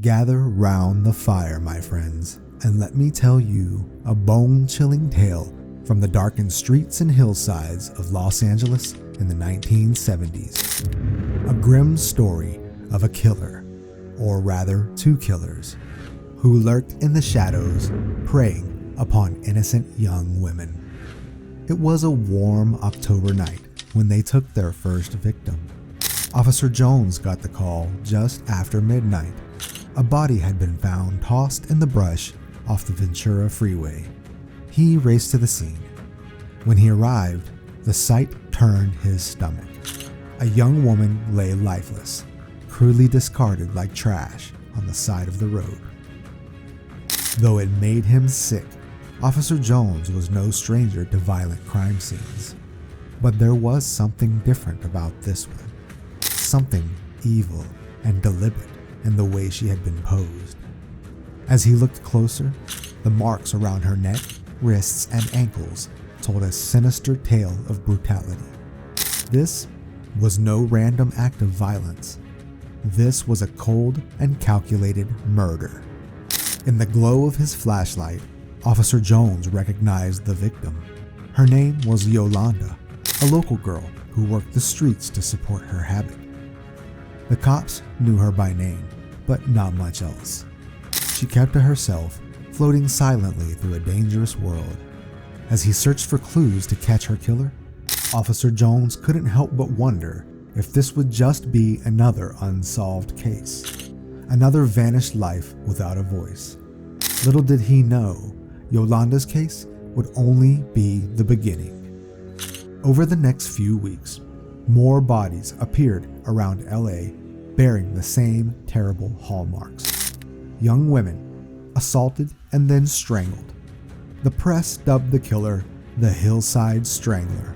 Gather round the fire, my friends, and let me tell you a bone-chilling tale from the darkened streets and hillsides of Los Angeles in the 1970s. A grim story of a killer, or rather two killers, who lurked in the shadows, preying upon innocent young women. It was a warm October night when they took their first victim. Officer Jones got the call just after midnight. A body had been found tossed in the brush off the Ventura Freeway. He raced to the scene. When he arrived, the sight turned his stomach. A young woman lay lifeless, crudely discarded like trash on the side of the road. Though it made him sick, Officer Jones was no stranger to violent crime scenes. But there was something different about this one. Something evil and deliberate in the way she had been posed. As he looked closer, the marks around her neck, wrists, and ankles told a sinister tale of brutality. This was no random act of violence. This was a cold and calculated murder. In the glow of his flashlight, Officer Jones recognized the victim. Her name was Yolanda, a local girl who worked the streets to support her habit. The cops knew her by name, but not much else. She kept to herself, floating silently through a dangerous world. As he searched for clues to catch her killer, Officer Jones couldn't help but wonder if this would just be another unsolved case, another vanished life without a voice. Little did he know, Yolanda's case would only be the beginning. Over the next few weeks, more bodies appeared around LA bearing the same terrible hallmarks. Young women, assaulted and then strangled. The press dubbed the killer the Hillside Strangler,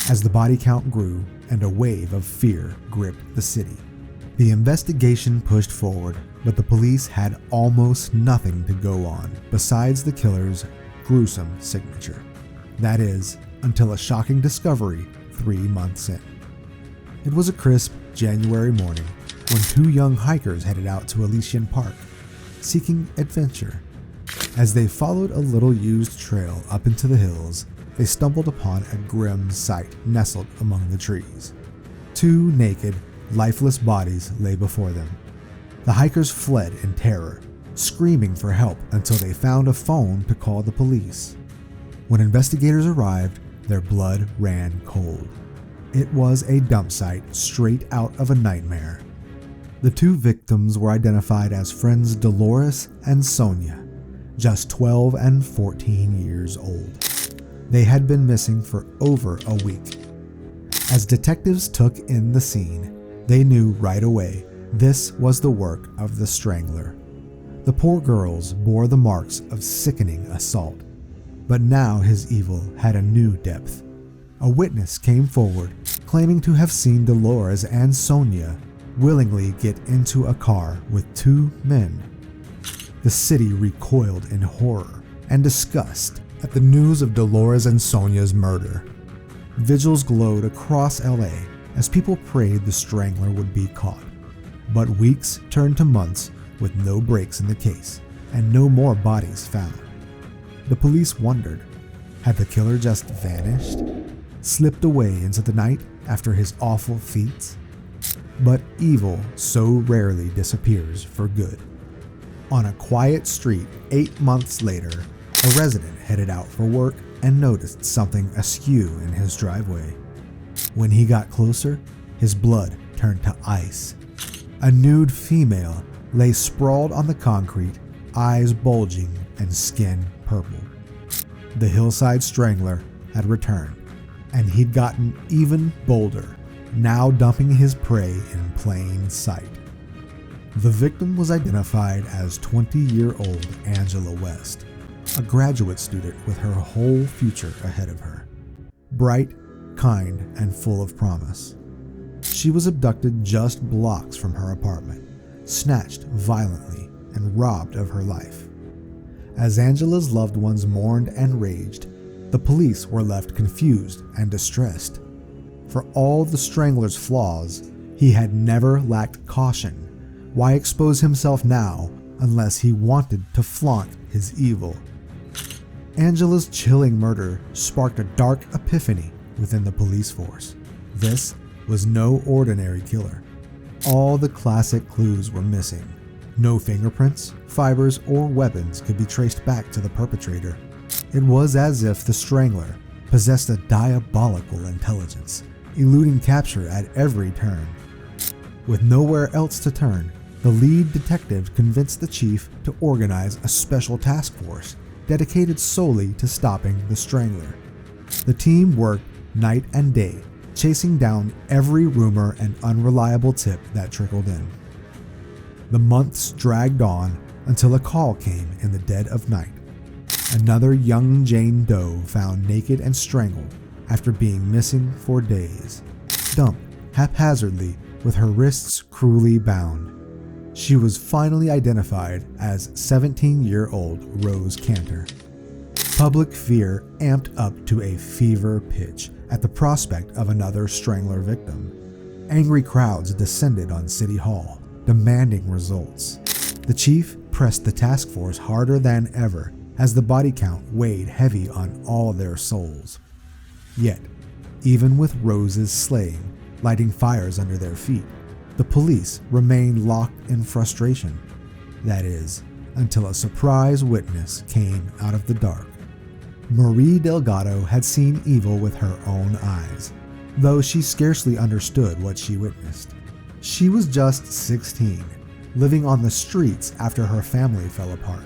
as the body count grew and a wave of fear gripped the city. The investigation pushed forward, but the police had almost nothing to go on besides the killer's gruesome signature. That is, until a shocking discovery 3 months in. It was a crisp January morning when two young hikers headed out to Elysian Park, seeking adventure. As they followed a little used trail up into the hills, they stumbled upon a grim sight nestled among the trees. Two naked, lifeless bodies lay before them. The hikers fled in terror, screaming for help until they found a phone to call the police. When investigators arrived, their blood ran cold. It was a dump site straight out of a nightmare. The two victims were identified as friends Dolores and Sonia, just 12 and 14 years old. They had been missing for over a week. As detectives took in the scene, they knew right away this was the work of the Strangler. The poor girls bore the marks of sickening assault, but now his evil had a new depth. A witness came forward, claiming to have seen Dolores and Sonia willingly get into a car with two men. The city recoiled in horror and disgust at the news of Dolores and Sonia's murder. Vigils glowed across LA as people prayed the Strangler would be caught. But weeks turned to months with no breaks in the case and no more bodies found. The police wondered, had the killer just vanished? Slipped away into the night after his awful feats? But evil so rarely disappears for good. On a quiet street 8 months later, a resident headed out for work and noticed something askew in his driveway. When he got closer, his blood turned to ice. A nude female lay sprawled on the concrete, eyes bulging and skin purple. The Hillside Strangler had returned, and he'd gotten even bolder, now dumping his prey in plain sight. The victim was identified as 20-year-old Angela West, a graduate student with her whole future ahead of her. Bright, kind, and full of promise. She was abducted just blocks from her apartment, snatched violently, and robbed of her life. As Angela's loved ones mourned and raged, the police were left confused and distressed. For all the Strangler's flaws, he had never lacked caution, Why expose himself now unless he wanted to flaunt his evil? Angela's chilling murder sparked a dark epiphany within the police force. This was no ordinary killer. All the classic clues were missing. No fingerprints, fibers, or weapons could be traced back to the perpetrator. It was as if the Strangler possessed a diabolical intelligence, eluding capture at every turn. With nowhere else to turn, the lead detective convinced the chief to organize a special task force dedicated solely to stopping the Strangler. The team worked night and day, chasing down every rumor and unreliable tip that trickled in. The months dragged on until a call came in the dead of night. Another young Jane Doe found naked and strangled after being missing for days, dumped haphazardly with her wrists cruelly bound. She was finally identified as 17-year-old Rose Cantor. Public fear amped up to a fever pitch at the prospect of another Strangler victim. Angry crowds descended on City Hall, demanding results. The chief pressed the task force harder than ever as the body count weighed heavy on all their souls. Yet, even with Rose's slaying lighting fires under their feet, the police remained locked in frustration. That is, until a surprise witness came out of the dark. Marie Delgado had seen evil with her own eyes, though she scarcely understood what she witnessed. She was just 16, living on the streets after her family fell apart.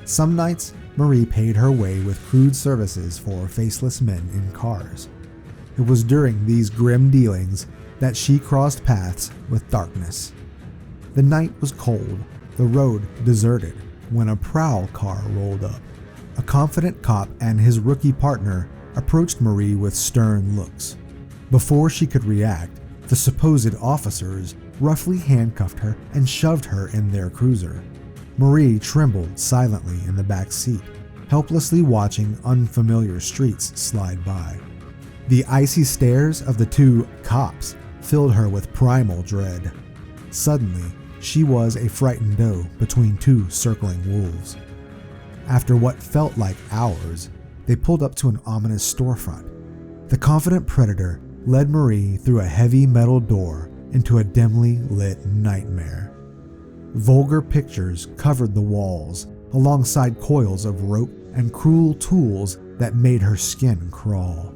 Some nights, Marie paid her way with crude services for faceless men in cars. It was during these grim dealings that she crossed paths with darkness. The night was cold, the road deserted, when a prowl car rolled up. A confident cop and his rookie partner approached Marie with stern looks. Before she could react, the supposed officers roughly handcuffed her and shoved her in their cruiser. Marie trembled silently in the back seat, helplessly watching unfamiliar streets slide by. The icy stares of the two cops filled her with primal dread. Suddenly, she was a frightened doe between two circling wolves. After what felt like hours, they pulled up to an ominous storefront. The confident predator led Marie through a heavy metal door into a dimly lit nightmare. Vulgar pictures covered the walls, alongside coils of rope and cruel tools that made her skin crawl.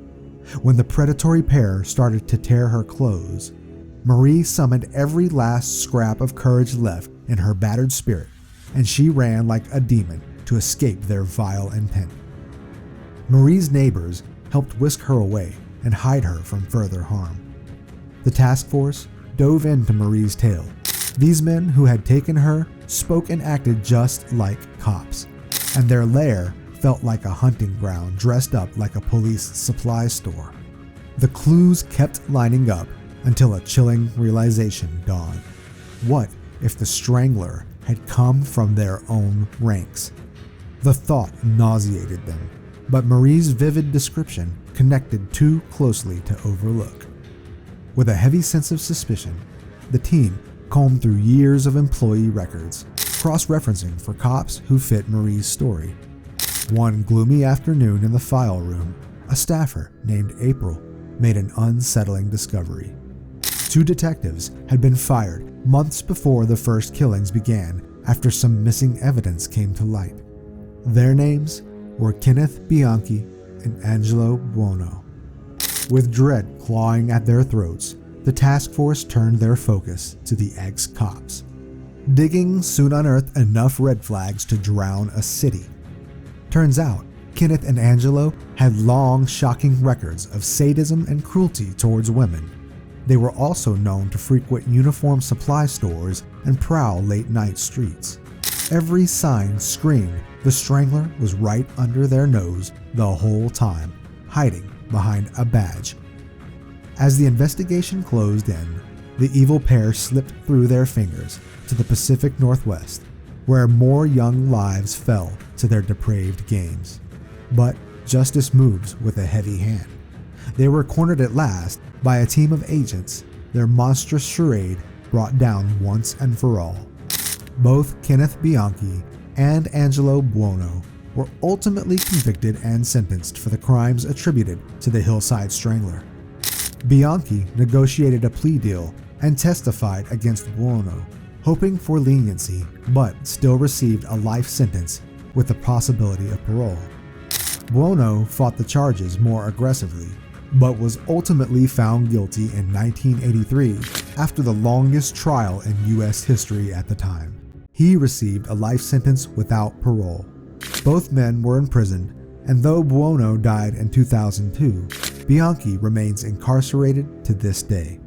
When the predatory pair started to tear her clothes, Marie summoned every last scrap of courage left in her battered spirit, and she ran like a demon to escape their vile intent. Marie's neighbors helped whisk her away and hide her from further harm. The task force dove into Marie's tale. These men who had taken her spoke and acted just like cops, and their lair felt like a hunting ground dressed up like a police supply store. The clues kept lining up until a chilling realization dawned. What if the Strangler had come from their own ranks? The thought nauseated them, but Marie's vivid description connected too closely to overlook. With a heavy sense of suspicion, the team combed through years of employee records, cross-referencing for cops who fit Marie's story. One gloomy afternoon in the file room, a staffer named April made an unsettling discovery. Two detectives had been fired months before the first killings began after some missing evidence came to light. Their names were Kenneth Bianchi and Angelo Buono. With dread clawing at their throats, the task force turned their focus to the ex-cops. Digging soon unearthed enough red flags to drown a city. Turns out, Kenneth and Angelo had long, shocking records of sadism and cruelty towards women. They were also known to frequent uniform supply stores and prowl late-night streets. Every sign screamed the Strangler was right under their nose the whole time, hiding behind a badge. As the investigation closed in, the evil pair slipped through their fingers to the Pacific Northwest, where more young lives fell to their depraved games. But justice moves with a heavy hand. They were cornered at last by a team of agents, their monstrous charade brought down once and for all. Both Kenneth Bianchi and Angelo Buono were ultimately convicted and sentenced for the crimes attributed to the Hillside Strangler. Bianchi negotiated a plea deal and testified against Buono, hoping for leniency, but still received a life sentence with the possibility of parole. Buono fought the charges more aggressively, but was ultimately found guilty in 1983 after the longest trial in U.S. history at the time. He received a life sentence without parole. Both men were imprisoned, and though Buono died in 2002, Bianchi remains incarcerated to this day.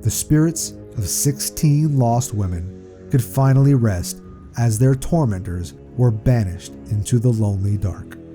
The spirits of 16 lost women could finally rest as their tormentors were banished into the lonely dark.